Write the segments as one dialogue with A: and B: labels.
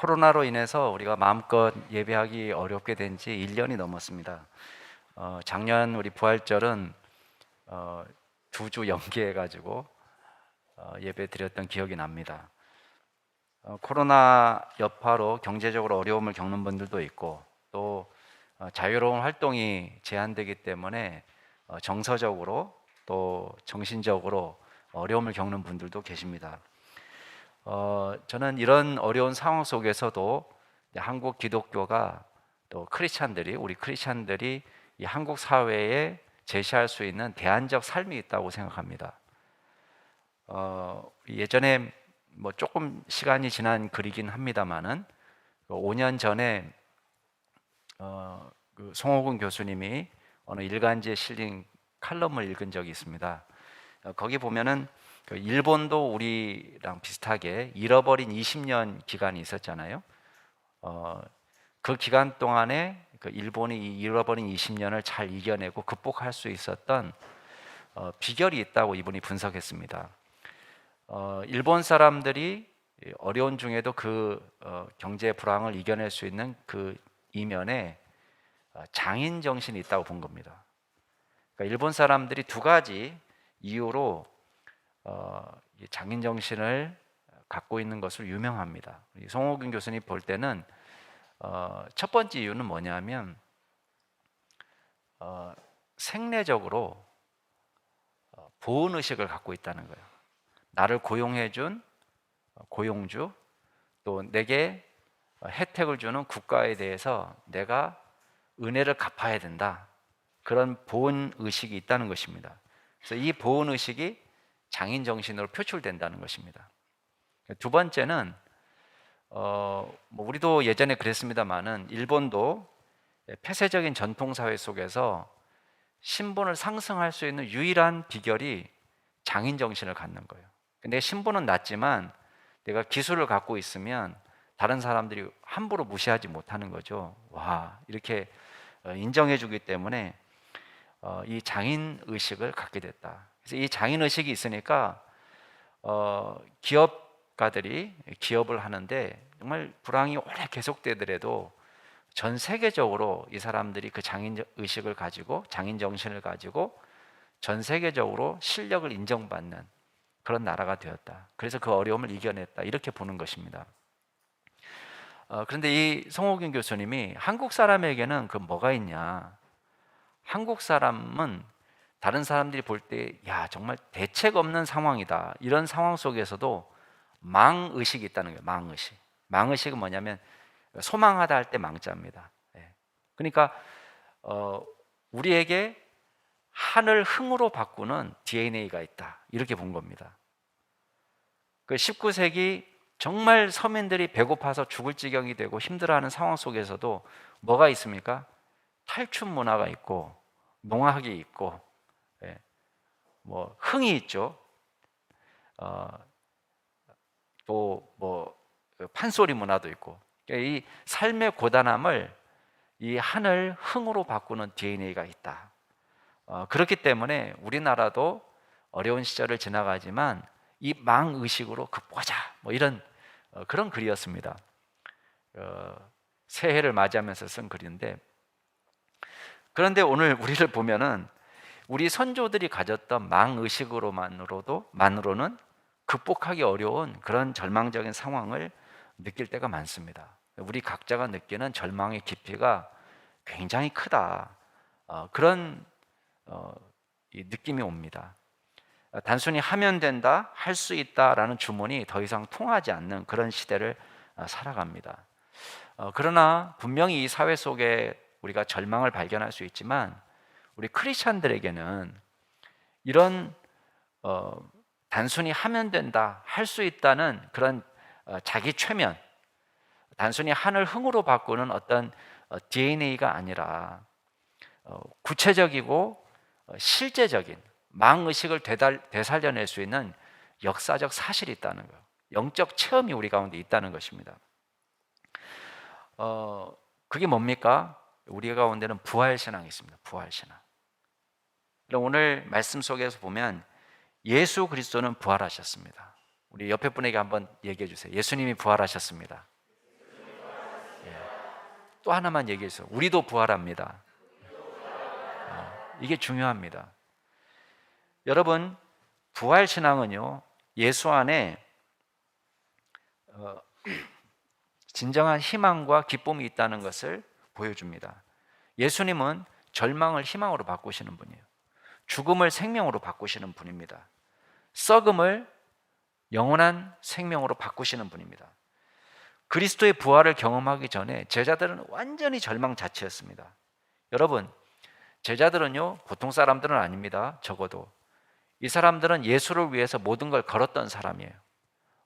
A: 코로나로 인해서 우리가 마음껏 예배하기 어렵게 된 지 1년이 넘었습니다. 작년 우리 부활절은 2주 연기해가지고 예배 드렸던 기억이 납니다. 코로나 여파로 경제적으로 어려움을 겪는 분들도 있고 또 자유로운 활동이 제한되기 때문에 정서적으로 또 정신적으로 어려움을 겪는 분들도 계십니다. 저는 이런 어려운 상황 속에서도 한국 기독교가 또 우리 크리스찬들이 이 한국 사회에 제시할 수 있는 대안적 삶이 있다고 생각합니다. 예전에 뭐 조금 시간이 지난 글이긴 합니다만은 5년 전에 그 송호근 교수님이 어느 일간지에 실린 칼럼을 읽은 적이 있습니다. 거기 보면은 그 일본도 우리랑 비슷하게 잃어버린 20년 기간이 있었잖아요. 그 기간 동안에 그 일본이 이 잃어버린 20년을 잘 이겨내고 극복할 수 있었던 비결이 있다고 이분이 분석했습니다. 일본 사람들이 어려운 중에도 그 경제 불황을 이겨낼 수 있는 그 이면에 장인 정신이 있다고 본 겁니다. 그러니까 일본 사람들이 두 가지 이유로 장인 정신을 갖고 있는 것으로 유명합니다. 송호균 교수님 볼 때는 첫 번째 이유는 뭐냐면 생내적으로 보온 의식을 갖고 있다는 거예요. 나를 고용해준 고용주, 또 내게 혜택을 주는 국가에 대해서 내가 은혜를 갚아야 된다. 그런 보온 의식이 있다는 것입니다. 그래서 이 보온 의식이 장인 정신으로 표출된다는 것입니다. 두 번째는 뭐 우리도 예전에 그랬습니다만은 일본도 폐쇄적인 전통 사회 속에서 신분을 상승할 수 있는 유일한 비결이 장인 정신을 갖는 거예요. 근데 신분은 낮지만 내가 기술을 갖고 있으면 다른 사람들이 함부로 무시하지 못하는 거죠. 와, 이렇게 인정해 주기 때문에 이 장인 의식을 갖게 됐다. 그래서 이 장인 의식이 있으니까 기업가들이 기업을 하는데 정말 불황이 오래 계속되더라도 전 세계적으로 이 사람들이 그 장인 의식을 가지고 장인 정신을 가지고 전 세계적으로 실력을 인정받는 그런 나라가 되었다. 그래서 그 어려움을 이겨냈다. 이렇게 보는 것입니다. 그런데 이 송호균 교수님이 한국 사람에게는 그 뭐가 있냐? 한국 사람은 다른 사람들이 볼 때 야, 정말 대책 없는 상황이다. 이런 상황 속에서도 망의식이 있다는 거예요. 망의식. 망의식은 뭐냐면 소망하다 할 때 망자입니다. 그러니까 우리에게 한을 흥으로 바꾸는 DNA가 있다. 이렇게 본 겁니다. 그 19세기 정말 서민들이 배고파서 죽을 지경이 되고 힘들어하는 상황 속에서도 뭐가 있습니까? 탈춤 문화가 있고 농악이 있고 뭐 흥이 있죠. 또 뭐 판소리 문화도 있고 이 삶의 고단함을 이 한을 흥으로 바꾸는 DNA가 있다. 그렇기 때문에 우리나라도 어려운 시절을 지나가지만 이 망의식으로 극복하자 뭐 이런 그런 글이었습니다. 새해를 맞이하면서 쓴 글인데, 그런데 오늘 우리를 보면은 우리 선조들이 가졌던 망의식으로는 극복하기 어려운 그런 절망적인 상황을 느낄 때가 많습니다. 우리 각자가 느끼는 절망의 깊이가 굉장히 크다. 그런 이 느낌이 옵니다. 단순히 하면 된다, 할 수 있다라는 주문이 더 이상 통하지 않는 그런 시대를 살아갑니다. 그러나 분명히 이 사회 속에 우리가 절망을 발견할 수 있지만 우리 크리스찬들에게는 이런 단순히 하면 된다, 할 수 있다는 그런 자기 최면, 단순히 한을 흥으로 바꾸는 어떤 DNA가 아니라 구체적이고 실제적인 망의식을 되살려낼 수 있는 역사적 사실이 있다는 거예요. 영적 체험이 우리 가운데 있다는 것입니다. 그게 뭡니까? 우리 가운데는 부활신앙이 있습니다. 부활신앙. 오늘 말씀 속에서 보면 예수 그리스도는 부활하셨습니다. 우리 옆에 분에게 한번 얘기해 주세요. 예수님이 부활하셨습니다. 또 하나만 얘기했어요. 우리도 부활합니다. 이게 중요합니다. 여러분, 부활 신앙은요, 예수 안에 진정한 희망과 기쁨이 있다는 것을 보여줍니다. 예수님은 절망을 희망으로 바꾸시는 분이에요. 죽음을 생명으로 바꾸시는 분입니다. 썩음을 영원한 생명으로 바꾸시는 분입니다. 그리스도의 부활을 경험하기 전에 제자들은 완전히 절망 자체였습니다. 여러분, 제자들은요, 보통 사람들은 아닙니다. 적어도 이 사람들은 예수를 위해서 모든 걸 걸었던 사람이에요.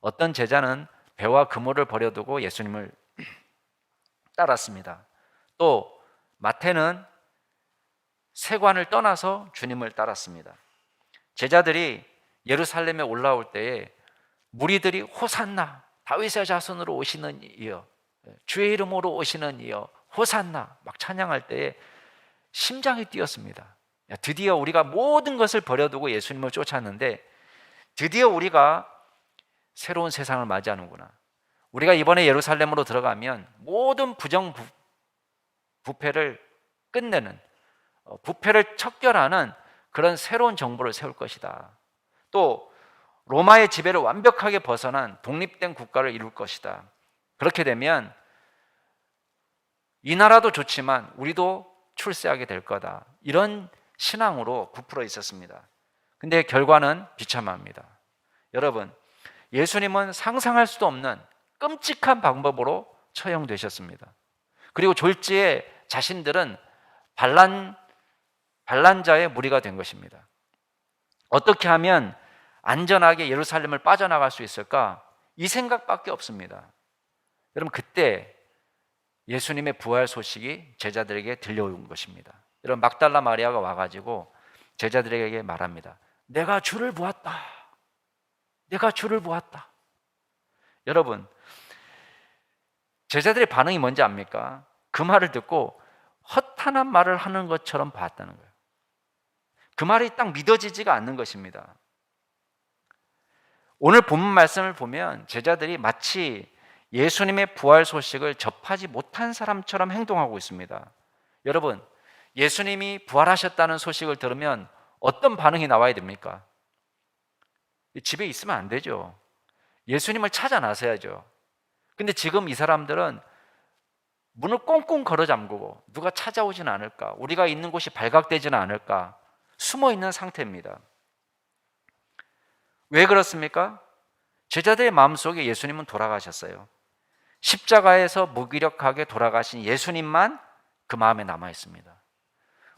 A: 어떤 제자는 배와 그물을 버려두고 예수님을 따랐습니다. 또 마태는 세관을 떠나서 주님을 따랐습니다. 제자들이 예루살렘에 올라올 때에 무리들이 호산나, 다윗의 자손으로 오시는 이여, 주의 이름으로 오시는 이여, 호산나 막 찬양할 때에 심장이 뛰었습니다. 드디어 우리가 모든 것을 버려두고 예수님을 쫓았는데 드디어 우리가 새로운 세상을 맞이하는구나. 우리가 이번에 예루살렘으로 들어가면 모든 부패를 끝내는, 부패를 척결하는 그런 새로운 정부를 세울 것이다. 또 로마의 지배를 완벽하게 벗어난 독립된 국가를 이룰 것이다. 그렇게 되면 이 나라도 좋지만 우리도 출세하게 될 거다. 이런 신앙으로 부풀어 있었습니다. 근데 결과는 비참합니다. 여러분, 예수님은 상상할 수도 없는 끔찍한 방법으로 처형되셨습니다. 그리고 졸지에 자신들은 반란자의 무리가 된 것입니다. 어떻게 하면 안전하게 예루살렘을 빠져나갈 수 있을까? 이 생각밖에 없습니다. 여러분, 그때 예수님의 부활 소식이 제자들에게 들려온 것입니다. 여러분, 막달라 마리아가 와가지고 제자들에게 말합니다. 내가 주를 보았다. 내가 주를 보았다. 여러분, 제자들의 반응이 뭔지 압니까? 그 말을 듣고 허탄한 말을 하는 것처럼 봤다는 거예요. 그 말이 딱 믿어지지가 않는 것입니다. 오늘 본문 말씀을 보면 제자들이 마치 예수님의 부활 소식을 접하지 못한 사람처럼 행동하고 있습니다. 여러분, 예수님이 부활하셨다는 소식을 들으면 어떤 반응이 나와야 됩니까? 집에 있으면 안 되죠. 예수님을 찾아 나서야죠. 근데 지금 이 사람들은 문을 꽁꽁 걸어 잠그고 누가 찾아오지는 않을까, 우리가 있는 곳이 발각되지는 않을까 숨어 있는 상태입니다. 왜 그렇습니까? 제자들의 마음속에 예수님은 돌아가셨어요. 십자가에서 무기력하게 돌아가신 예수님만 그 마음에 남아 있습니다.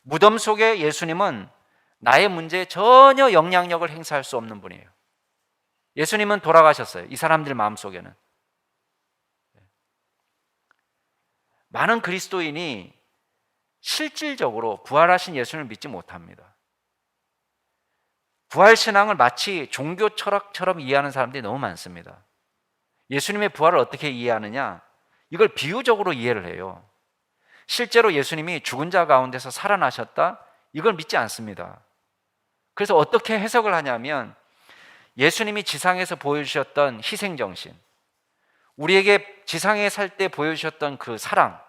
A: 무덤 속에 예수님은 나의 문제에 전혀 영향력을 행사할 수 없는 분이에요. 예수님은 돌아가셨어요. 이 사람들 마음속에는. 많은 그리스도인이 실질적으로 부활하신 예수님을 믿지 못합니다. 부활신앙을 마치 종교 철학처럼 이해하는 사람들이 너무 많습니다. 예수님의 부활을 어떻게 이해하느냐? 이걸 비유적으로 이해를 해요. 실제로 예수님이 죽은 자 가운데서 살아나셨다? 이걸 믿지 않습니다. 그래서 어떻게 해석을 하냐면 예수님이 지상에서 보여주셨던 희생정신, 우리에게 지상에 살 때 보여주셨던 그 사랑,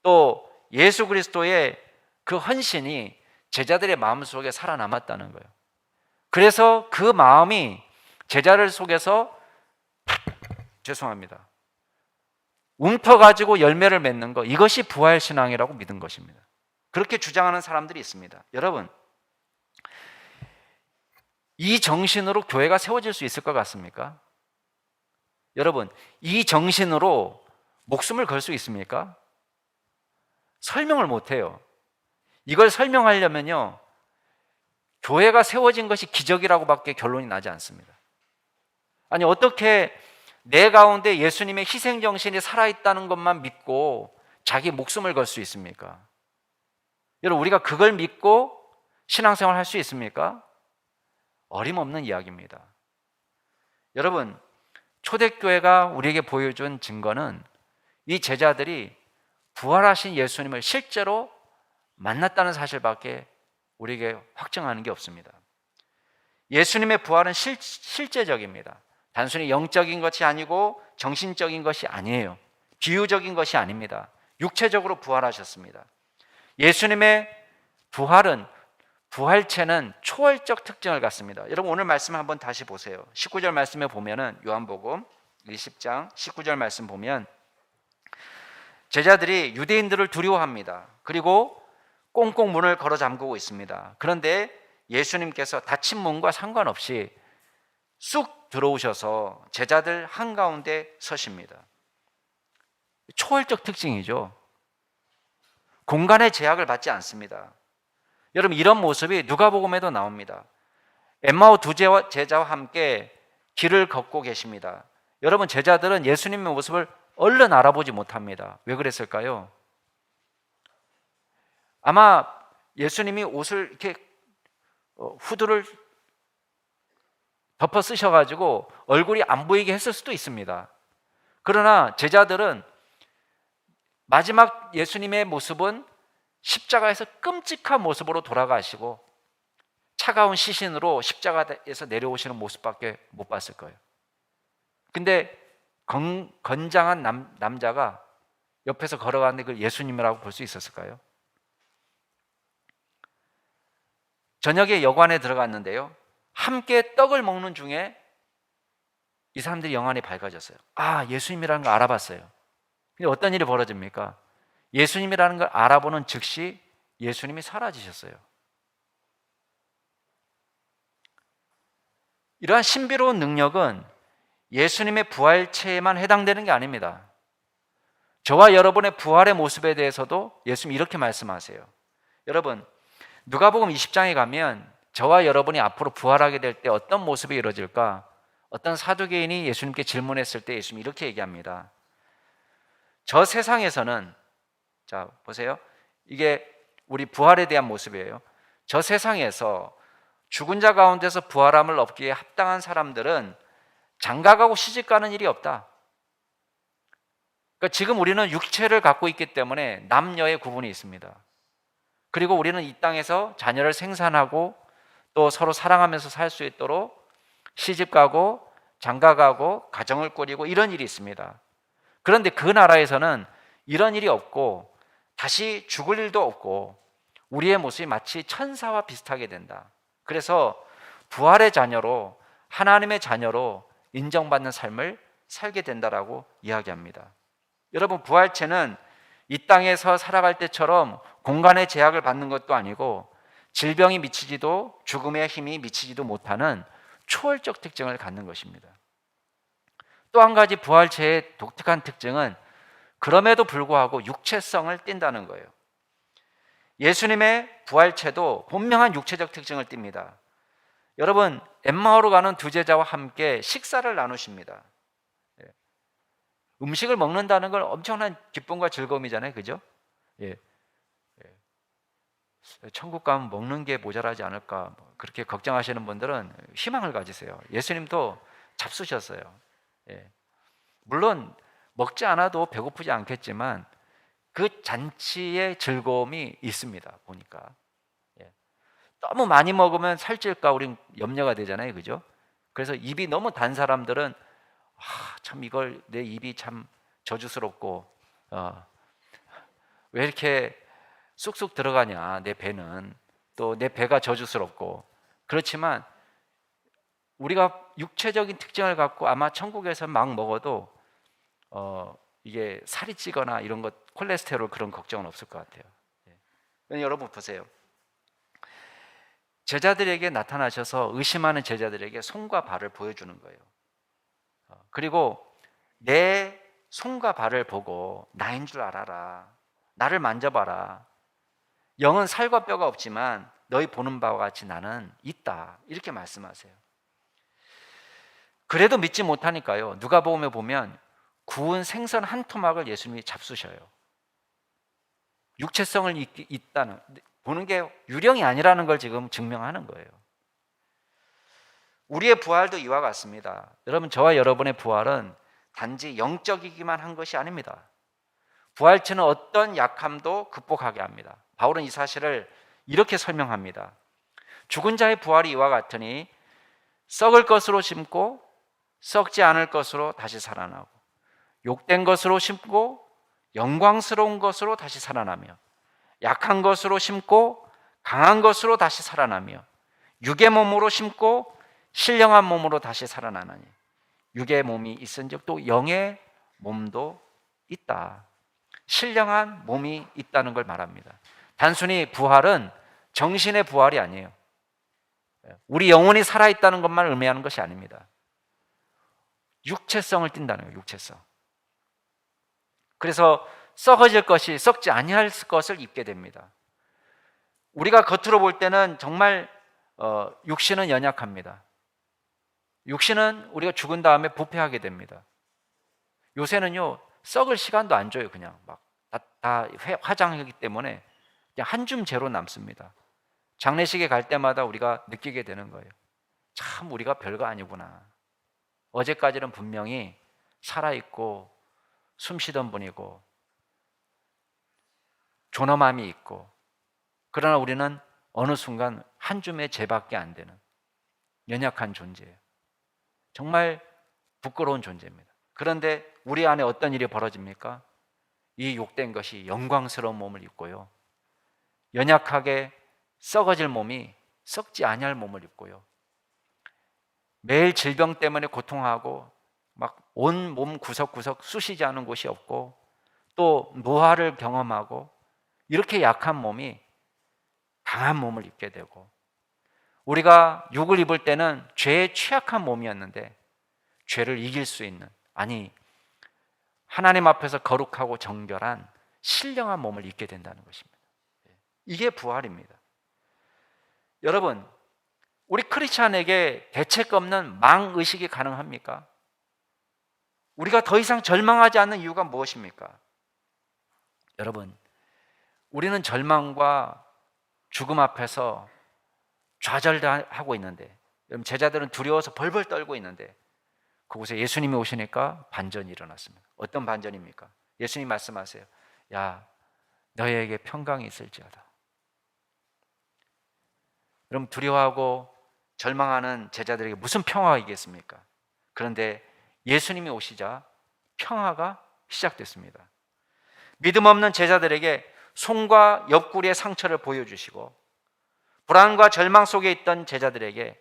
A: 또 예수 그리스도의 그 헌신이 제자들의 마음속에 살아남았다는 거예요. 그래서 그 마음이 제자들 속에서 움터가지고 열매를 맺는 것, 이것이 부활신앙이라고 믿은 것입니다. 그렇게 주장하는 사람들이 있습니다. 여러분, 이 정신으로 교회가 세워질 수 있을 것 같습니까? 여러분, 이 정신으로 목숨을 걸 수 있습니까? 설명을 못해요. 이걸 설명하려면요, 교회가 세워진 것이 기적이라고밖에 결론이 나지 않습니다. 아니, 어떻게 내 가운데 예수님의 희생정신이 살아있다는 것만 믿고 자기 목숨을 걸 수 있습니까? 여러분, 우리가 그걸 믿고 신앙생활 할 수 있습니까? 어림없는 이야기입니다. 여러분, 초대교회가 우리에게 보여준 증거는 이 제자들이 부활하신 예수님을 실제로 만났다는 사실밖에 우리에게 확증하는 게 없습니다. 예수님의 부활은 실제적입니다. 단순히 영적인 것이 아니고 정신적인 것이 아니에요. 비유적인 것이 아닙니다. 육체적으로 부활하셨습니다. 예수님의 부활체는 초월적 특징을 갖습니다. 여러분 오늘 말씀 한번 다시 보세요. 19절 말씀에 보면은 요한복음 20장 19절 말씀 보면 제자들이 유대인들을 두려워합니다. 그리고 꽁꽁 문을 걸어 잠그고 있습니다. 그런데 예수님께서 닫힌 문과 상관없이 쑥 들어오셔서 제자들 한가운데 서십니다. 초월적 특징이죠. 공간의 제약을 받지 않습니다. 여러분 이런 모습이 누가복음에도 나옵니다. 엠마오 두 제자와 함께 길을 걷고 계십니다. 여러분 제자들은 예수님의 모습을 얼른 알아보지 못합니다. 왜 그랬을까요? 아마 예수님이 옷을 이렇게 후드를 덮어 쓰셔가지고 얼굴이 안 보이게 했을 수도 있습니다. 그러나 제자들은 마지막 예수님의 모습은 십자가에서 끔찍한 모습으로 돌아가시고 차가운 시신으로 십자가에서 내려오시는 모습밖에 못 봤을 거예요. 근데 건장한 남자가 옆에서 걸어가는데 그걸 예수님이라고 볼 수 있었을까요? 저녁에 여관에 들어갔는데요, 함께 떡을 먹는 중에 이 사람들이 영안이 밝아졌어요. 아, 예수님이라는 걸 알아봤어요. 근데 어떤 일이 벌어집니까? 예수님이라는 걸 알아보는 즉시 예수님이 사라지셨어요. 이러한 신비로운 능력은 예수님의 부활체에만 해당되는 게 아닙니다. 저와 여러분의 부활의 모습에 대해서도 예수님이 이렇게 말씀하세요. 여러분 누가복음 20장에 가면 저와 여러분이 앞으로 부활하게 될 때 어떤 모습이 이루어질까? 어떤 사두개인이 예수님께 질문했을 때 예수님이 이렇게 얘기합니다. 저 세상에서는, 자 보세요, 이게 우리 부활에 대한 모습이에요. 저 세상에서 죽은 자 가운데서 부활함을 얻기에 합당한 사람들은 장가가고 시집가는 일이 없다. 그러니까 지금 우리는 육체를 갖고 있기 때문에 남녀의 구분이 있습니다. 그리고 우리는 이 땅에서 자녀를 생산하고 또 서로 사랑하면서 살 수 있도록 시집가고 장가가고 가정을 꾸리고 이런 일이 있습니다. 그런데 그 나라에서는 이런 일이 없고 다시 죽을 일도 없고 우리의 모습이 마치 천사와 비슷하게 된다. 그래서 부활의 자녀로, 하나님의 자녀로 인정받는 삶을 살게 된다라고 이야기합니다. 여러분 부활체는 이 땅에서 살아갈 때처럼 공간의 제약을 받는 것도 아니고 질병이 미치지도 죽음의 힘이 미치지도 못하는 초월적 특징을 갖는 것입니다. 또 한 가지 부활체의 독특한 특징은 그럼에도 불구하고 육체성을 띈다는 거예요. 예수님의 부활체도 분명한 육체적 특징을 띱니다. 여러분 엠마오로 가는 두 제자와 함께 식사를 나누십니다. 음식을 먹는다는 건 엄청난 기쁨과 즐거움이잖아요, 그죠? 천국 가면 먹는 게 모자라지 않을까 그렇게 걱정하시는 분들은 희망을 가지세요. 예수님도 잡수셨어요. 물론 먹지 않아도 배고프지 않겠지만 그 잔치의 즐거움이 있습니다. 보니까 너무 많이 먹으면 살찔까 우린 염려가 되잖아요, 그죠? 그래서 입이 너무 단 사람들은 참 이걸 내 입이 참 저주스럽고 왜 이렇게 쑥쑥 들어가냐 내 배는, 또 내 배가 저주스럽고. 그렇지만 우리가 육체적인 특징을 갖고 아마 천국에서 막 먹어도 이게 살이 찌거나 이런 것, 콜레스테롤 그런 걱정은 없을 것 같아요. 여러분 보세요. 제자들에게 나타나셔서 의심하는 제자들에게 손과 발을 보여주는 거예요. 그리고 내 손과 발을 보고 나인 줄 알아라. 나를 만져봐라. 영은 살과 뼈가 없지만 너희 보는 바와 같이 나는 있다. 이렇게 말씀하세요. 그래도 믿지 못하니까요. 누가복음에 보면 구운 생선 한 토막을 예수님이 잡수셔요. 육체성을 있다는, 보는 게 유령이 아니라는 걸 지금 증명하는 거예요. 우리의 부활도 이와 같습니다. 여러분 저와 여러분의 부활은 단지 영적이기만 한 것이 아닙니다. 부활체는 어떤 약함도 극복하게 합니다. 바울은 이 사실을 이렇게 설명합니다. 죽은 자의 부활이 이와 같으니 썩을 것으로 심고 썩지 않을 것으로 다시 살아나고, 욕된 것으로 심고 영광스러운 것으로 다시 살아나며, 약한 것으로 심고 강한 것으로 다시 살아나며, 육의 몸으로 심고 신령한 몸으로 다시 살아나나니, 육의 몸이 있은즉 또 영의 몸도 있다. 신령한 몸이 있다는 걸 말합니다. 단순히 부활은 정신의 부활이 아니에요. 우리 영혼이 살아있다는 것만 의미하는 것이 아닙니다. 육체성을 띈다는 거예요. 육체성. 그래서 썩어질 것이 썩지 아니할 것을 입게 됩니다. 우리가 겉으로 볼 때는 정말 육신은 연약합니다. 육신은 우리가 죽은 다음에 부패하게 됩니다. 요새는요, 썩을 시간도 안 줘요. 그냥 막 다 화장하기 때문에 그냥 한 줌 재로 남습니다. 장례식에 갈 때마다 우리가 느끼게 되는 거예요. 참 우리가 별거 아니구나. 어제까지는 분명히 살아있고 숨쉬던 분이고 존엄함이 있고, 그러나 우리는 어느 순간 한 줌의 재밖에 안 되는 연약한 존재예요. 정말 부끄러운 존재입니다. 그런데 우리 안에 어떤 일이 벌어집니까? 이 욕된 것이 영광스러운 몸을 입고요, 연약하게 썩어질 몸이 썩지 아니할 몸을 입고요, 매일 질병 때문에 고통하고 막 온 몸 구석구석 쑤시지 않은 곳이 없고, 또 노화를 경험하고, 이렇게 약한 몸이 강한 몸을 입게 되고, 우리가 육을 입을 때는 죄에 취약한 몸이었는데 죄를 이길 수 있는, 아니 하나님 앞에서 거룩하고 정결한 신령한 몸을 입게 된다는 것입니다. 이게 부활입니다. 여러분, 우리 크리스찬에게 대책 없는 망의식이 가능합니까? 우리가 더 이상 절망하지 않는 이유가 무엇입니까? 여러분, 우리는 절망과 죽음 앞에서 좌절하고 있는데, 여러분, 제자들은 두려워서 벌벌 떨고 있는데 그곳에 예수님이 오시니까 반전이 일어났습니다. 어떤 반전입니까? 예수님 말씀하세요. 야, 너희에게 평강이 있을지어다. 여러분, 두려워하고 절망하는 제자들에게 무슨 평화가 있겠습니까? 그런데 예수님이 오시자 평화가 시작됐습니다. 믿음 없는 제자들에게 손과 옆구리의 상처를 보여주시고, 불안과 절망 속에 있던 제자들에게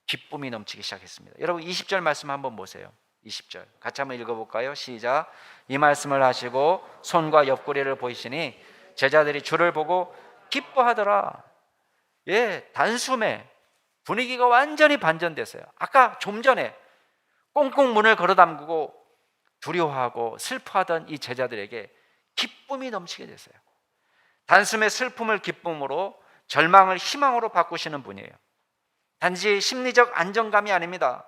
A: 기쁨이 넘치기 시작했습니다. 여러분, 20절 말씀 한번 보세요. 20절 같이 한번 읽어볼까요? 시작. 이 말씀을 하시고 손과 옆구리를 보이시니 제자들이 주를 보고 기뻐하더라. 단숨에 분위기가 완전히 반전됐어요. 아까 좀 전에 꽁꽁 문을 걸어 잠그고 두려워하고 슬퍼하던 이 제자들에게 기쁨이 넘치게 됐어요. 단숨에 슬픔을 기쁨으로, 절망을 희망으로 바꾸시는 분이에요. 단지 심리적 안정감이 아닙니다.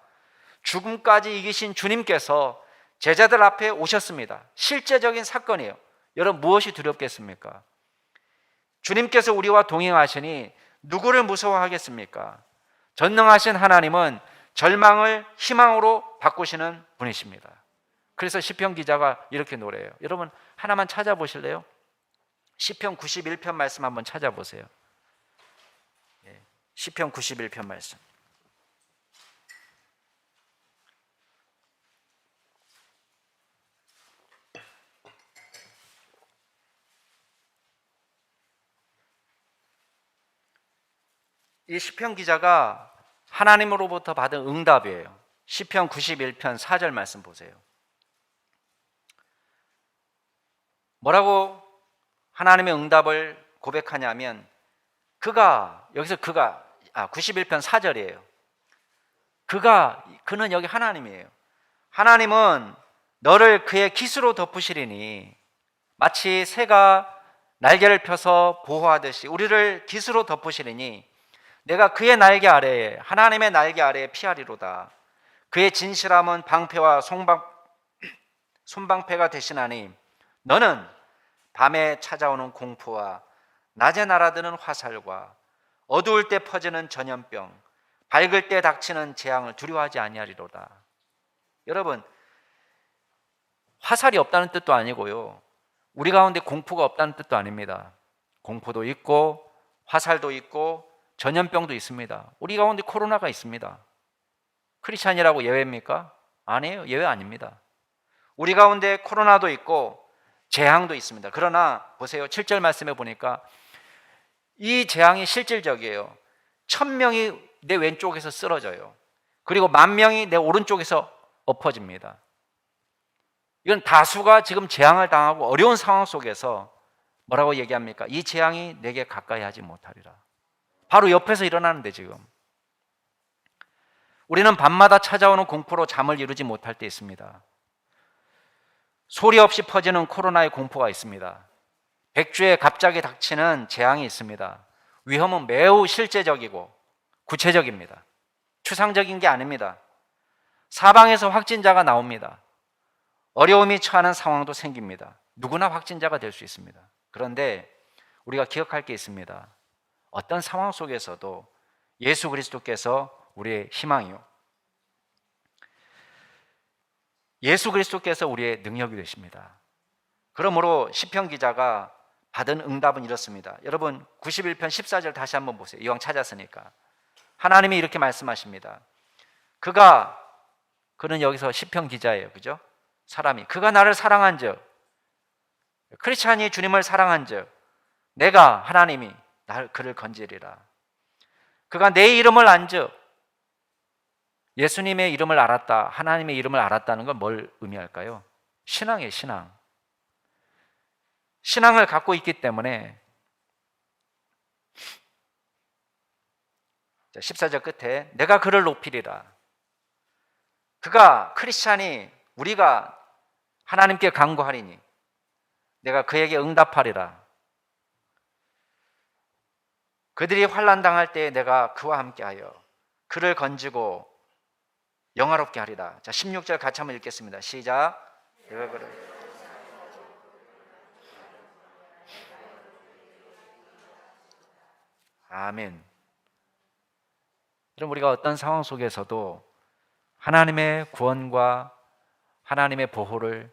A: 죽음까지 이기신 주님께서 제자들 앞에 오셨습니다. 실제적인 사건이에요. 여러분, 무엇이 두렵겠습니까? 주님께서 우리와 동행하시니 누구를 무서워하겠습니까? 전능하신 하나님은 절망을 희망으로 바꾸시는 분이십니다. 그래서 시편 기자가 이렇게 노래해요. 여러분, 하나만 찾아보실래요? 시편 91편 말씀 한번 찾아보세요. 시편 91편 말씀. 이 시편 기자가 하나님으로부터 받은 응답이에요. 시편 91편 4절 말씀 보세요. 뭐라고 하나님의 응답을 고백하냐면, 여기서 91편 4절이에요. 그는 여기 하나님이에요. 하나님은 너를 그의 깃으로 덮으시리니, 마치 새가 날개를 펴서 보호하듯이 우리를 깃으로 덮으시리니 내가 그의 날개 아래에, 하나님의 날개 아래에 피하리로다. 그의 진실함은 방패와 손방패가 되시나니 너는 밤에 찾아오는 공포와 낮에 날아드는 화살과 어두울 때 퍼지는 전염병, 밝을 때 닥치는 재앙을 두려워하지 아니하리로다. 여러분, 화살이 없다는 뜻도 아니고요, 우리 가운데 공포가 없다는 뜻도 아닙니다. 공포도 있고 화살도 있고 전염병도 있습니다. 우리 가운데 코로나가 있습니다. 크리스찬이라고 예외입니까? 아니에요. 예외 아닙니다. 우리 가운데 코로나도 있고 재앙도 있습니다. 그러나 보세요. 7절 말씀에 보니까 이 재앙이 실질적이에요. 1000명이 내 왼쪽에서 쓰러져요. 그리고 10,000명이 내 오른쪽에서 엎어집니다. 이건 다수가 지금 재앙을 당하고 어려운 상황 속에서 뭐라고 얘기합니까? 이 재앙이 내게 가까이 하지 못하리라. 바로 옆에서 일어나는데 지금 우리는 밤마다 찾아오는 공포로 잠을 이루지 못할 때 있습니다. 소리 없이 퍼지는 코로나의 공포가 있습니다. 백주에 갑자기 닥치는 재앙이 있습니다. 위험은 매우 실제적이고 구체적입니다. 추상적인 게 아닙니다. 사방에서 확진자가 나옵니다. 어려움이 처하는 상황도 생깁니다. 누구나 확진자가 될 수 있습니다. 그런데 우리가 기억할 게 있습니다. 어떤 상황 속에서도 예수 그리스도께서 우리의 희망이요, 예수 그리스도께서 우리의 능력이 되십니다. 그러므로 시편 기자가 받은 응답은 이렇습니다. 여러분 91편 14절 다시 한번 보세요. 이왕 찾았으니까. 하나님이 이렇게 말씀하십니다. 그는 여기서 시편 기자예요. 그죠? 사람이 그가 나를 사랑한즉, 크리스찬이 주님을 사랑한즉 내가 하나님이 그를 건지리라. 그가 내 이름을 안즉, 예수님의 이름을 알았다, 하나님의 이름을 알았다는 건 뭘 의미할까요? 신앙이에요. 신앙을 갖고 있기 때문에 14절 끝에 내가 그를 높이리라. 그가 크리스찬이 우리가 하나님께 간구하리니 내가 그에게 응답하리라. 그들이 환난 당할 때에 내가 그와 함께하여 그를 건지고 영화롭게 하리라. 자, 16절 같이 한번 읽겠습니다. 시작. 내가 그를 아멘. 그럼 우리가 어떤 상황 속에서도 하나님의 구원과 하나님의 보호를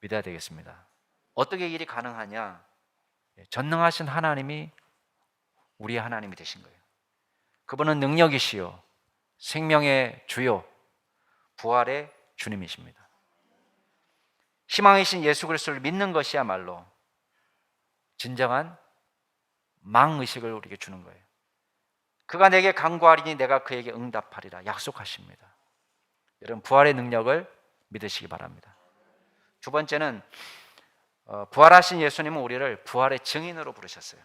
A: 믿어야 되겠습니다. 어떻게 일이 가능하냐? 전능하신 하나님이 우리의 하나님이 되신 거예요. 그분은 능력이시요 생명의 주요 부활의 주님이십니다. 희망이신 예수 그리스도를 믿는 것이야말로 진정한 망의식을 우리에게 주는 거예요. 그가 내게 간구하리니 내가 그에게 응답하리라 약속하십니다. 여러분 부활의 능력을 믿으시기 바랍니다. 두 번째는 부활하신 예수님은 우리를 부활의 증인으로 부르셨어요.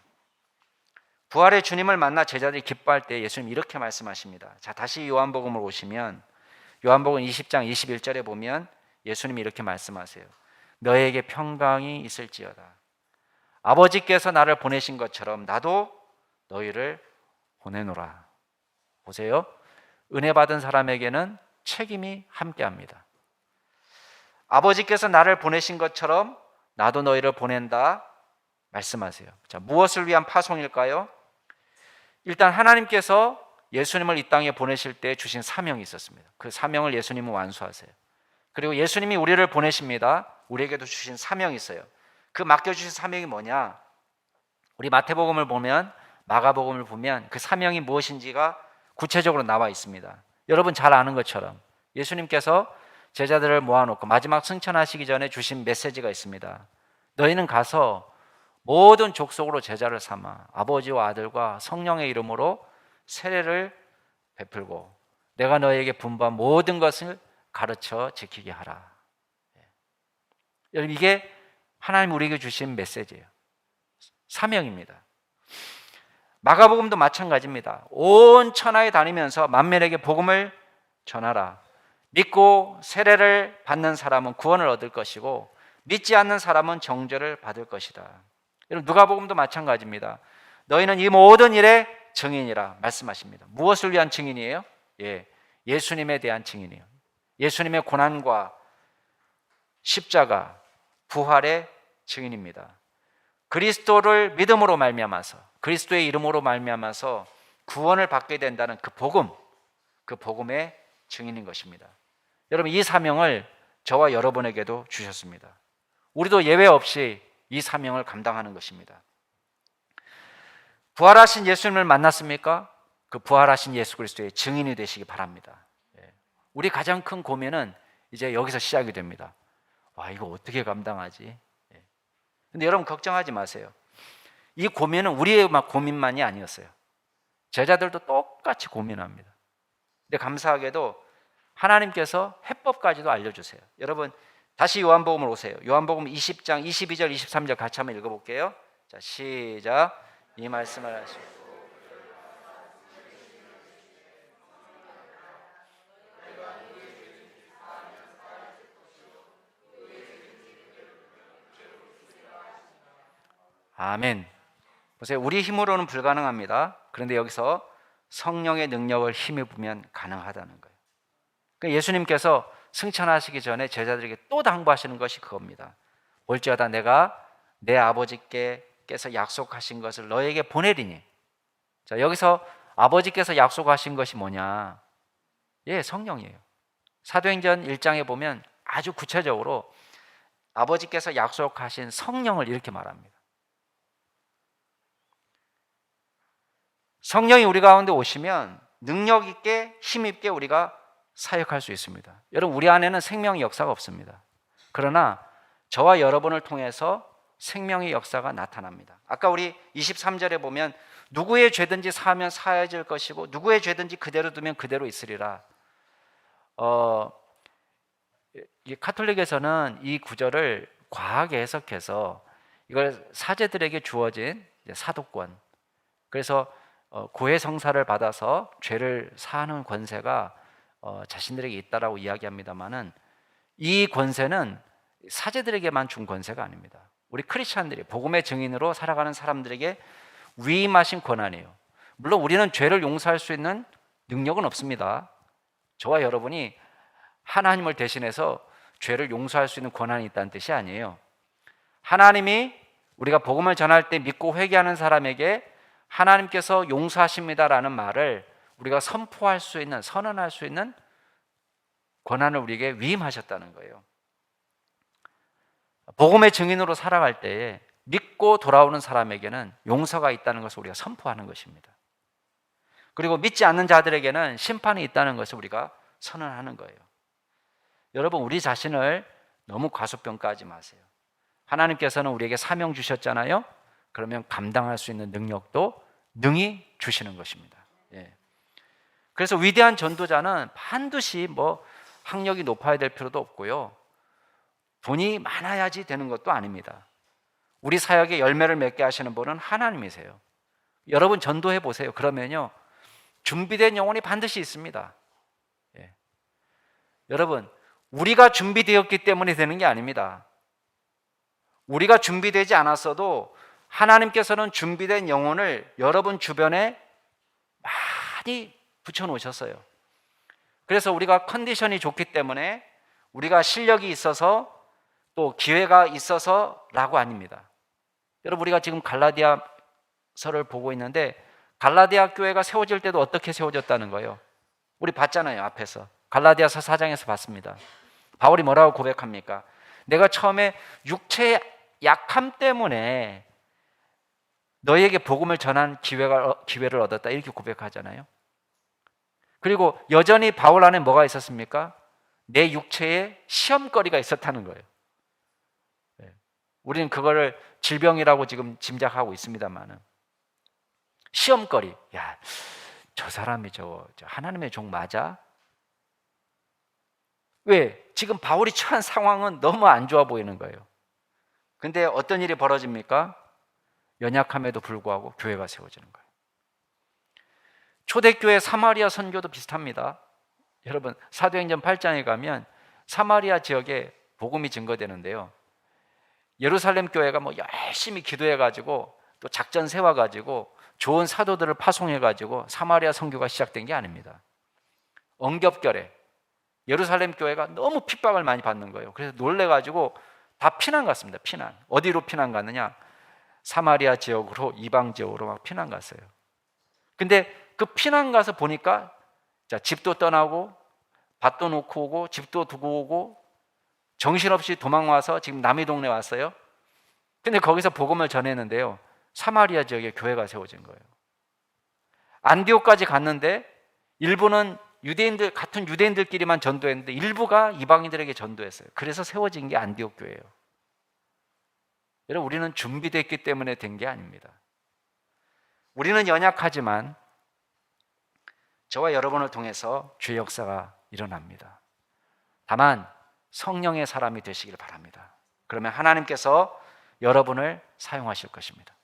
A: 부활의 주님을 만나 제자들이 기뻐할 때 예수님 이렇게 말씀하십니다. 자, 다시 요한복음을 오시면 요한복음 20장 21절에 보면 예수님이 이렇게 말씀하세요. 너에게 평강이 있을지어다. 아버지께서 나를 보내신 것처럼 나도 너희를 보내노라. 보세요. 은혜 받은 사람에게는 책임이 함께합니다. 아버지께서 나를 보내신 것처럼 나도 너희를 보낸다 말씀하세요. 자, 무엇을 위한 파송일까요? 일단 하나님께서 예수님을 이 땅에 보내실 때 주신 사명이 있었습니다. 그 사명을 예수님은 완수하세요. 그리고 예수님이 우리를 보내십니다. 우리에게도 주신 사명이 있어요. 그 맡겨주신 사명이 뭐냐? 우리 마태복음을 보면, 마가복음을 보면 그 사명이 무엇인지가 구체적으로 나와 있습니다. 여러분 잘 아는 것처럼 예수님께서 제자들을 모아놓고 마지막 승천하시기 전에 주신 메시지가 있습니다. 너희는 가서 모든 족속으로 제자를 삼아 아버지와 아들과 성령의 이름으로 세례를 베풀고 내가 너희에게 분부한 모든 것을 가르쳐 지키게 하라. 여러분 이게 하나님 우리에게 주신 메시지예요. 사명입니다. 마가복음도 마찬가지입니다. 온 천하에 다니면서 만민에게 복음을 전하라. 믿고 세례를 받는 사람은 구원을 얻을 것이고 믿지 않는 사람은 정죄를 받을 것이다. 여러분 누가복음도 마찬가지입니다. 너희는 이 모든 일의 증인이라 말씀하십니다. 무엇을 위한 증인이에요? 예수님에 대한 증인이에요. 예수님의 고난과 십자가, 부활의 증인입니다. 그리스도를 믿음으로 말미암아서 그리스도의 이름으로 말미암아서 구원을 받게 된다는 그 복음, 그 복음의 증인인 것입니다. 여러분 이 사명을 저와 여러분에게도 주셨습니다. 우리도 예외 없이 이 사명을 감당하는 것입니다. 부활하신 예수님을 만났습니까? 그 부활하신 예수 그리스도의 증인이 되시기 바랍니다. 우리 가장 큰 고민은 이제 여기서 시작이 됩니다. 와, 이거 어떻게 감당하지? 근데 여러분 걱정하지 마세요. 이 고민은 우리의 고민만이 아니었어요. 제자들도 똑같이 고민합니다. 근데 감사하게도 하나님께서 해법까지도 알려주세요. 여러분 다시 요한복음으로 오세요. 요한복음 20장 22절 23절 같이 한번 읽어볼게요. 자, 시작. 이 말씀을 하시고 아멘. 보세요. 우리 힘으로는 불가능합니다. 그런데 여기서 성령의 능력을 힘입으면 가능하다는 거예요. 그러니까 예수님께서 승천하시기 전에 제자들에게 또 당부하시는 것이 그겁니다. 볼지어다 내가 내 아버지께서 약속하신 것을 너에게 보내리니. 자, 여기서 아버지께서 약속하신 것이 뭐냐? 예, 성령이에요. 사도행전 1장에 보면 아주 구체적으로 아버지께서 약속하신 성령을 이렇게 말합니다. 성령이 우리 가운데 오시면 능력 있게 힘 있게 우리가 사역할 수 있습니다. 여러분 우리 안에는 생명의 역사가 없습니다. 그러나 저와 여러분을 통해서 생명의 역사가 나타납니다. 아까 우리 23절에 보면 누구의 죄든지 사하면 사해질 것이고 누구의 죄든지 그대로 두면 그대로 있으리라. 이 카톨릭에서는 이 구절을 과하게 해석해서 이걸 사제들에게 주어진 사도권, 그래서 고해 성사를 받아서 죄를 사하는 권세가 자신들에게 있다라고 이야기합니다만은 이 권세는 사제들에게만 준 권세가 아닙니다. 우리 크리스찬들이 복음의 증인으로 살아가는 사람들에게 위임하신 권한이에요. 물론 우리는 죄를 용서할 수 있는 능력은 없습니다. 저와 여러분이 하나님을 대신해서 죄를 용서할 수 있는 권한이 있다는 뜻이 아니에요. 하나님이 우리가 복음을 전할 때 믿고 회개하는 사람에게 하나님께서 용서하십니다라는 말을 우리가 선포할 수 있는, 선언할 수 있는 권한을 우리에게 위임하셨다는 거예요. 복음의 증인으로 살아갈 때에 믿고 돌아오는 사람에게는 용서가 있다는 것을 우리가 선포하는 것입니다. 그리고 믿지 않는 자들에게는 심판이 있다는 것을 우리가 선언하는 거예요. 여러분 우리 자신을 너무 과소평가하지 마세요. 하나님께서는 우리에게 사명 주셨잖아요. 그러면 감당할 수 있는 능력도 능히 주시는 것입니다. 예. 그래서 위대한 전도자는 반드시 학력이 높아야 될 필요도 없고요. 돈이 많아야지 되는 것도 아닙니다. 우리 사역에 열매를 맺게 하시는 분은 하나님이세요. 여러분 전도해 보세요. 그러면요 준비된 영혼이 반드시 있습니다. 예. 여러분 우리가 준비되었기 때문에 되는 게 아닙니다. 우리가 준비되지 않았어도 하나님께서는 준비된 영혼을 여러분 주변에 많이 붙여놓으셨어요. 그래서 우리가 컨디션이 좋기 때문에 우리가 실력이 있어서 또 기회가 있어서라고 아닙니다. 여러분 우리가 지금 갈라디아서를 보고 있는데 갈라디아 교회가 세워질 때도 어떻게 세워졌다는 거예요? 우리 봤잖아요. 앞에서 갈라디아서 4장에서 봤습니다. 바울이 뭐라고 고백합니까? 내가 처음에 육체의 약함 때문에 너희에게 복음을 전한 기회를 얻었다 이렇게 고백하잖아요. 그리고 여전히 바울 안에 뭐가 있었습니까? 내 육체에 시험거리가 있었다는 거예요. 우리는 그거를 질병이라고 지금 짐작하고 있습니다만은 시험거리. 야, 저 사람이 저 하나님의 종 맞아? 왜? 지금 바울이 처한 상황은 너무 안 좋아 보이는 거예요. 근데 어떤 일이 벌어집니까? 연약함에도 불구하고 교회가 세워지는 거예요. 초대교회 사마리아 선교도 비슷합니다. 여러분 사도행전 8장에 가면 사마리아 지역에 복음이 증거되는데요. 예루살렘 교회가 열심히 기도해가지고 또 작전 세워가지고 좋은 사도들을 파송해가지고 사마리아 선교가 시작된 게 아닙니다. 엉겹결에 예루살렘 교회가 너무 핍박을 많이 받는 거예요. 그래서 놀래가지고 다 피난 갔습니다. 피난. 어디로 피난 갔느냐? 사마리아 지역으로, 이방 지역으로 막 피난 갔어요. 근데 그 피난 가서 보니까 집도 떠나고 밭도 놓고 오고 집도 두고 오고 정신없이 도망와서 지금 남의 동네 왔어요. 근데 거기서 복음을 전했는데요. 사마리아 지역에 교회가 세워진 거예요. 안디옥까지 갔는데 일부는 유대인들 같은 유대인들끼리만 전도했는데 일부가 이방인들에게 전도했어요. 그래서 세워진 게 안디옥 교회예요. 여러분, 우리는 준비됐기 때문에 된 게 아닙니다. 우리는 연약하지만 저와 여러분을 통해서 주의 역사가 일어납니다. 다만 성령의 사람이 되시길 바랍니다. 그러면 하나님께서 여러분을 사용하실 것입니다.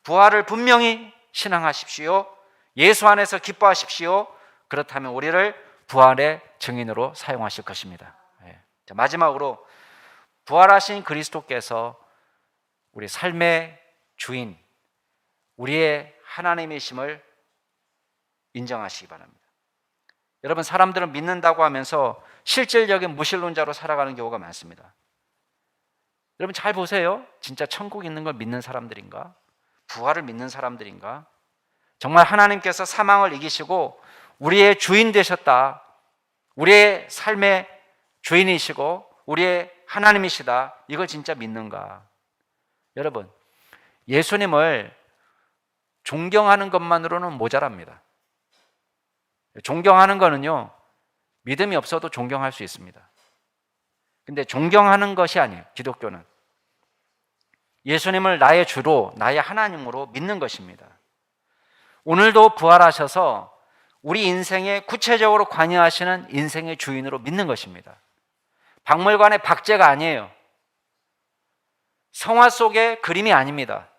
A: 부활을 분명히 신앙하십시오. 예수 안에서 기뻐하십시오. 그렇다면 우리를 부활의 증인으로 사용하실 것입니다. 자, 마지막으로 부활하신 그리스도께서 우리 삶의 주인, 우리의 하나님이심을 인정하시기 바랍니다. 여러분, 사람들은 믿는다고 하면서 실질적인 무신론자로 살아가는 경우가 많습니다. 여러분 잘 보세요. 진짜 천국 있는 걸 믿는 사람들인가? 부활을 믿는 사람들인가? 정말 하나님께서 사망을 이기시고 우리의 주인 되셨다, 우리의 삶의 주인이시고 우리의 하나님이시다, 이걸 진짜 믿는가? 여러분, 예수님을 존경하는 것만으로는 모자랍니다. 존경하는 거는요, 믿음이 없어도 존경할 수 있습니다. 근데 존경하는 것이 아니에요. 기독교는 예수님을 나의 주로, 나의 하나님으로 믿는 것입니다. 오늘도 부활하셔서 우리 인생에 구체적으로 관여하시는 인생의 주인으로 믿는 것입니다. 박물관의 박제가 아니에요. 성화 속의 그림이 아닙니다.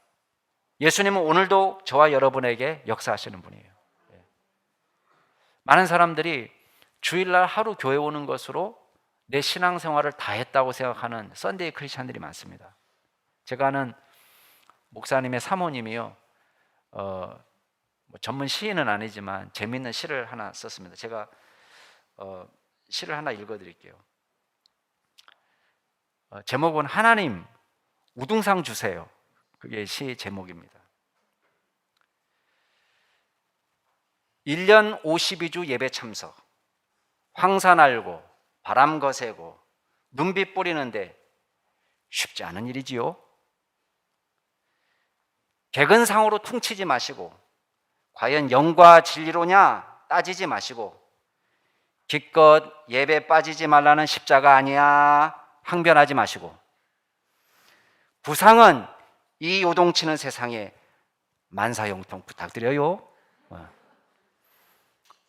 A: 예수님은 오늘도 저와 여러분에게 역사하시는 분이에요. 많은 사람들이 주일날 하루 교회 오는 것으로 내 신앙생활을 다 했다고 생각하는 썬데이 크리스찬들이 많습니다. 제가 아는 목사님의 사모님이요, 전문 시인은 아니지만 재미있는 시를 하나 썼습니다. 제가 시를 하나 읽어드릴게요. 제목은 하나님 우등상 주세요. 그게 시 제목입니다. 1년 52주 예배 참석, 황사 날고 바람 거세고 눈빛 뿌리는데 쉽지 않은 일이지요. 개근상으로 퉁치지 마시고 과연 영과 진리로냐 따지지 마시고 기껏 예배 빠지지 말라는 십자가 아니야 항변하지 마시고 부상은 이 요동치는 세상에 만사형통 부탁드려요.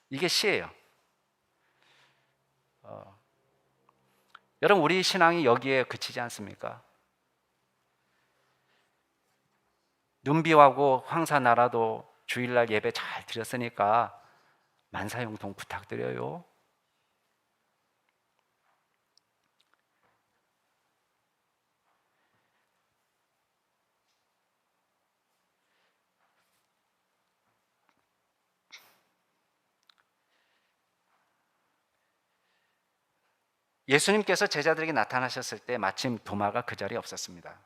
A: 이게 시예요. 여러분, 우리 신앙이 여기에 그치지 않습니까? 눈비하고 황사 나라도 주일날 예배 잘 드렸으니까 만사형통 부탁드려요. 예수님께서 제자들에게 나타나셨을 때 마침 도마가 그 자리에 없었습니다.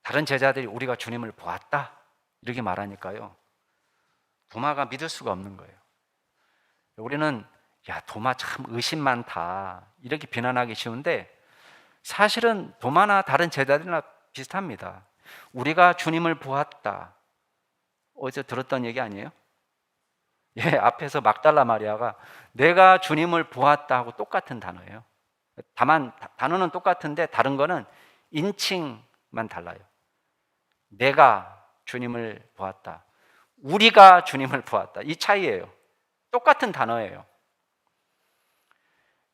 A: 다른 제자들이 우리가 주님을 보았다 이렇게 말하니까요, 도마가 믿을 수가 없는 거예요. 우리는 야, 도마 참 의심 많다 이렇게 비난하기 쉬운데 사실은 도마나 다른 제자들이나 비슷합니다. 우리가 주님을 보았다, 어디서 들었던 얘기 아니에요? 앞에서 막달라 마리아가 내가 주님을 보았다 하고 똑같은 단어예요. 다만 단어는 똑같은데 다른 거는 인칭만 달라요. 내가 주님을 보았다, 우리가 주님을 보았다, 이 차이예요. 똑같은 단어예요.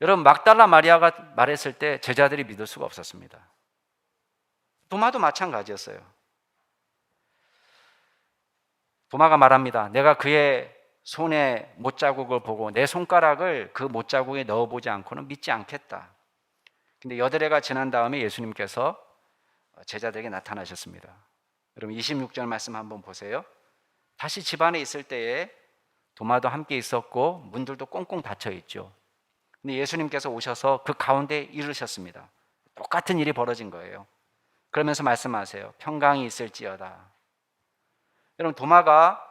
A: 여러분, 막달라 마리아가 말했을 때 제자들이 믿을 수가 없었습니다. 도마도 마찬가지였어요. 도마가 말합니다. 내가 그의 손에 못자국을 보고 내 손가락을 그 못자국에 넣어보지 않고는 믿지 않겠다. 근데 여드레가 지난 다음에 예수님께서 제자들에게 나타나셨습니다. 여러분, 26절 말씀 한번 보세요. 다시 집안에 있을 때에 도마도 함께 있었고 문들도 꽁꽁 닫혀 있죠. 근데 예수님께서 오셔서 그 가운데 이르셨습니다. 똑같은 일이 벌어진 거예요. 그러면서 말씀하세요. 평강이 있을지어다. 여러분, 도마가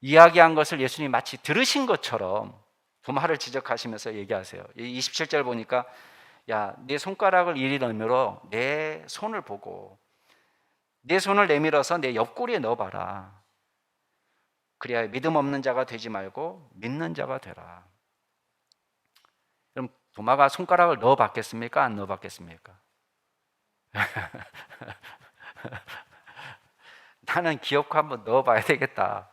A: 이야기한 것을 예수님이 마치 들으신 것처럼 도마를 지적하시면서 얘기하세요. 27절 보니까 야, 내 손가락을 이리 내밀어 내 손을 보고 내 손을 내밀어서 내 옆구리에 넣어봐라. 그래야 믿음 없는 자가 되지 말고 믿는 자가 되라. 그럼 도마가 손가락을 넣어 봤겠습니까? 안 넣어 봤겠습니까? 나는 기어코 한번 넣어 봐야 되겠다.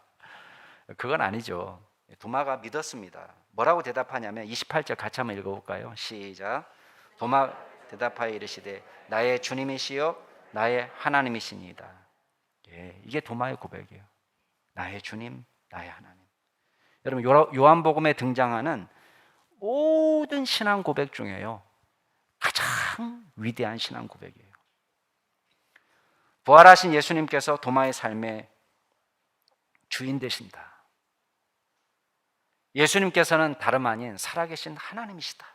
A: 그건 아니죠. 도마가 믿었습니다. 뭐라고 대답하냐면 28절 같이 한번 읽어볼까요? 시작. 도마 대답하여 이르시되 나의 주님이시여 나의 하나님이시니이다. 예, 이게 도마의 고백이에요. 나의 주님, 나의 하나님. 여러분 요한복음에 등장하는 모든 신앙 고백 중에요 가장 위대한 신앙 고백이에요. 부활하신 예수님께서 도마의 삶의 주인 되신다. 예수님께서는 다름 아닌 살아계신 하나님이시다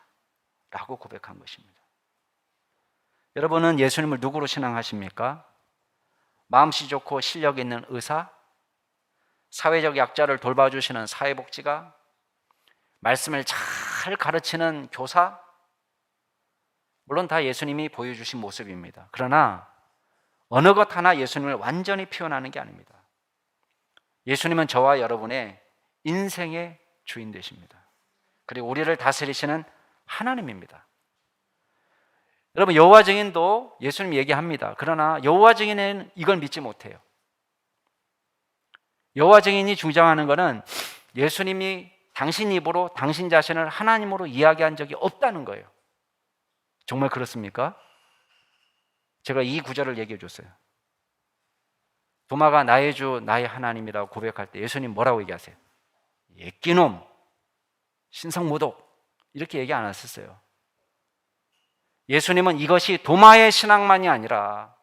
A: 라고 고백한 것입니다. 여러분은 예수님을 누구로 신앙하십니까? 마음씨 좋고 실력 있는 의사? 사회적 약자를 돌봐주시는 사회복지가? 말씀을 잘 가르치는 교사? 물론 다 예수님이 보여주신 모습입니다. 그러나 어느 것 하나 예수님을 완전히 표현하는 게 아닙니다. 예수님은 저와 여러분의 인생의 주인 되십니다. 그리고 우리를 다스리시는 하나님입니다. 여러분 여호와 증인도 예수님 얘기합니다. 그러나 여호와 증인은 이걸 믿지 못해요. 여호와 증인이 주장하는 것은 예수님이 당신 입으로 당신 자신을 하나님으로 이야기한 적이 없다는 거예요. 정말 그렇습니까? 제가 이 구절을 얘기해 줬어요. 도마가 나의 주 나의 하나님이라고 고백할 때 예수님 뭐라고 얘기하세요? 예끼놈, 신성모독 이렇게 얘기 안 하셨어요. 예수님은 이것이 도마의 신앙만이 아니라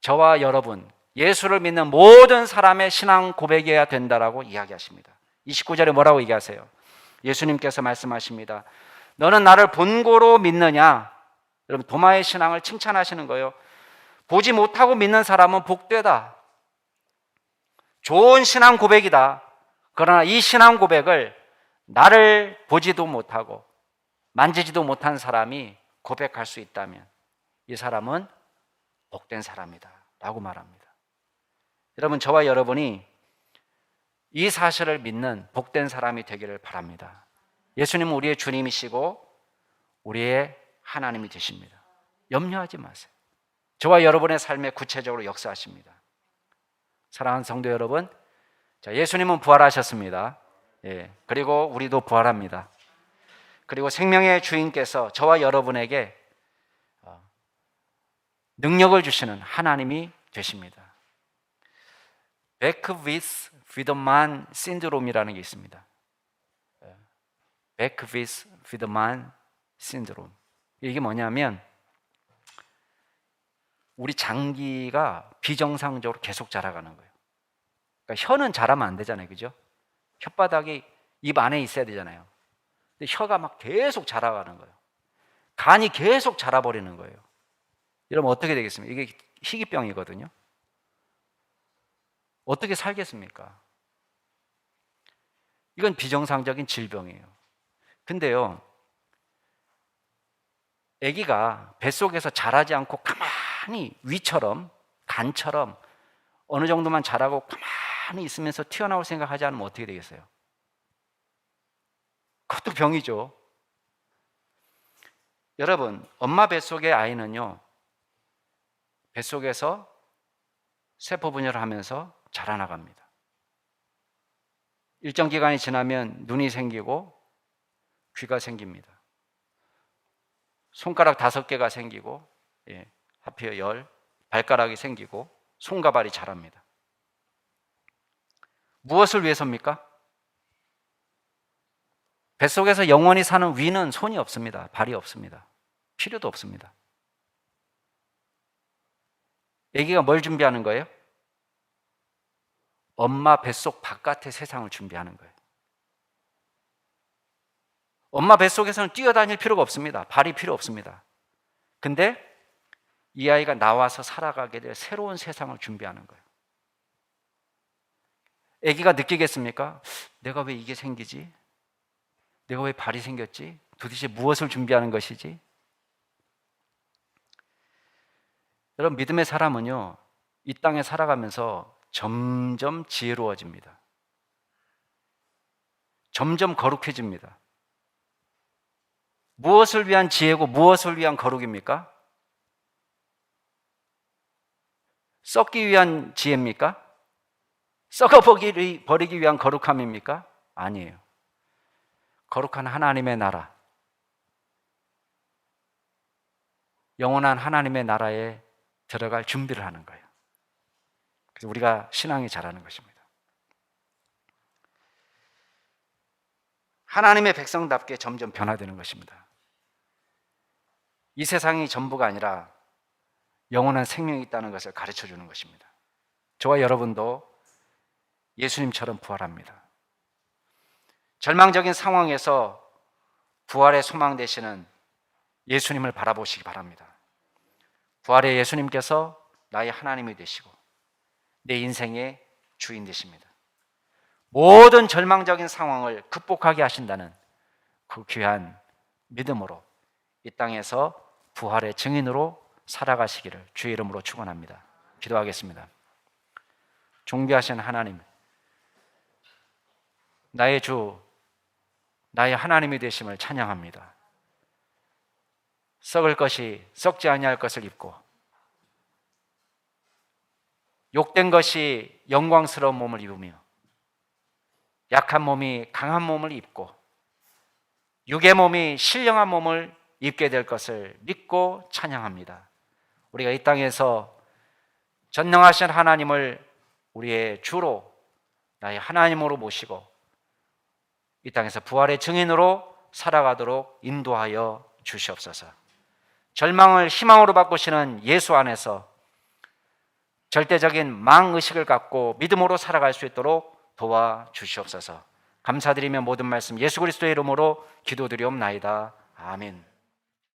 A: 저와 여러분 예수를 믿는 모든 사람의 신앙 고백이어야 된다라고 이야기하십니다. 29절에 뭐라고 얘기하세요? 예수님께서 말씀하십니다. 너는 나를 본고로 믿느냐? 여러분 도마의 신앙을 칭찬하시는 거예요. 보지 못하고 믿는 사람은 복되다. 좋은 신앙 고백이다. 그러나 이 신앙 고백을 나를 보지도 못하고 만지지도 못한 사람이 고백할 수 있다면 이 사람은 복된 사람이다 라고 말합니다. 여러분 저와 여러분이 이 사실을 믿는 복된 사람이 되기를 바랍니다. 예수님은 우리의 주님이시고 우리의 하나님이 되십니다. 염려하지 마세요. 저와 여러분의 삶에 구체적으로 역사하십니다. 사랑하는 성도 여러분, 자, 예수님은 부활하셨습니다. 예, 그리고 우리도 부활합니다. 그리고 생명의 주인께서 저와 여러분에게 능력을 주시는 하나님이 되십니다. 베크비스 피더만 신드롬이라는 게 있습니다. 베크비스 피더만 신드롬. 이게 뭐냐면 우리 장기가 비정상적으로 계속 자라가는 거예요. 그러니까 혀는 자라면 안 되잖아요, 그죠? 혓바닥이 입 안에 있어야 되잖아요. 근데 혀가 막 계속 자라가는 거예요. 간이 계속 자라버리는 거예요. 이러면 어떻게 되겠습니까? 이게 희귀병이거든요. 어떻게 살겠습니까? 이건 비정상적인 질병이에요. 근데요, 아기가 뱃속에서 자라지 않고 가만히 위처럼, 간처럼 어느 정도만 자라고 가만히 있으면서 튀어나올 생각하지 않으면 어떻게 되겠어요? 그것도 병이죠. 여러분, 엄마 뱃속의 아이는요, 뱃속에서 세포 분열을 하면서 자라나갑니다. 일정 기간이 지나면 눈이 생기고 귀가 생깁니다. 손가락 5개가 생기고 하필 10, 발가락이 생기고 손과 발이 자랍니다. 무엇을 위해서입니까? 뱃속에서 영원히 사는 위는 손이 없습니다. 발이 없습니다. 필요도 없습니다. 아기가 뭘 준비하는 거예요? 엄마 뱃속 바깥의 세상을 준비하는 거예요. 엄마 뱃속에서는 뛰어다닐 필요가 없습니다. 발이 필요 없습니다. 근데 이 아이가 나와서 살아가게 될 새로운 세상을 준비하는 거예요. 아기가 느끼겠습니까? 내가 왜 이게 생기지? 내가 왜 발이 생겼지? 도대체 무엇을 준비하는 것이지? 여러분 믿음의 사람은요, 이 땅에 살아가면서 점점 지혜로워집니다. 점점 거룩해집니다. 무엇을 위한 지혜고 무엇을 위한 거룩입니까? 썩기 위한 지혜입니까? 썩어버리기 위한 거룩함입니까? 아니에요. 거룩한 하나님의 나라, 영원한 하나님의 나라에 들어갈 준비를 하는 거예요. 그래서 우리가 신앙이 자라는 것입니다. 하나님의 백성답게 점점 변화되는 것입니다. 이 세상이 전부가 아니라 영원한 생명이 있다는 것을 가르쳐 주는 것입니다. 저와 여러분도 예수님처럼 부활합니다. 절망적인 상황에서 부활의 소망 되시는 예수님을 바라보시기 바랍니다. 부활의 예수님께서 나의 하나님이 되시고 내 인생의 주인 되십니다. 모든 절망적인 상황을 극복하게 하신다는 그 귀한 믿음으로 이 땅에서 부활의 증인으로 살아가시기를 주의 이름으로 축원합니다. 기도하겠습니다. 존귀하신 하나님, 나의 주, 나의 하나님이 되심을 찬양합니다. 썩을 것이 썩지 아니할 것을 입고 욕된 것이 영광스러운 몸을 입으며 약한 몸이 강한 몸을 입고 육의 몸이 신령한 몸을 입게 될 것을 믿고 찬양합니다. 우리가 이 땅에서 전능하신 하나님을 우리의 주로 나의 하나님으로 모시고 이 땅에서 부활의 증인으로 살아가도록 인도하여 주시옵소서. 절망을 희망으로 바꾸시는 예수 안에서 절대적인 망의식을 갖고 믿음으로 살아갈 수 있도록 도와주시옵소서. 감사드리며 모든 말씀 예수 그리스도의 이름으로 기도드리옵나이다. 아멘.